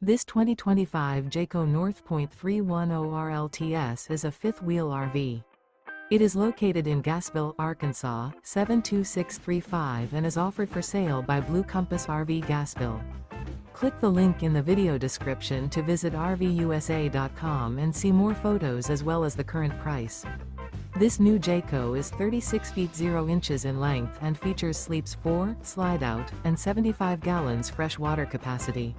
This 2025 Jayco North Point 310RLTS is a fifth-wheel RV. It is located in Gassville, Arkansas, 72635 and is offered for sale by Blue Compass RV Gassville. Click the link in the video description to visit RVUSA.com and see more photos as well as the current price. This new Jayco is 36 feet 0 inches in length and features sleeps 4, slide-out, and 75 gallons fresh water capacity.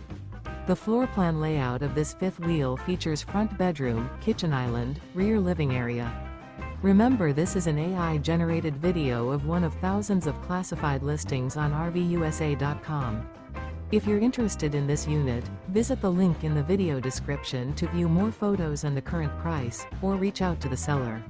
The floor plan layout of this fifth wheel features front bedroom, kitchen island, rear living area. Remember, this is an AI-generated video of one of thousands of classified listings on RVUSA.com. If you're interested in this unit, visit the link in the video description to view more photos and the current price, or reach out to the seller.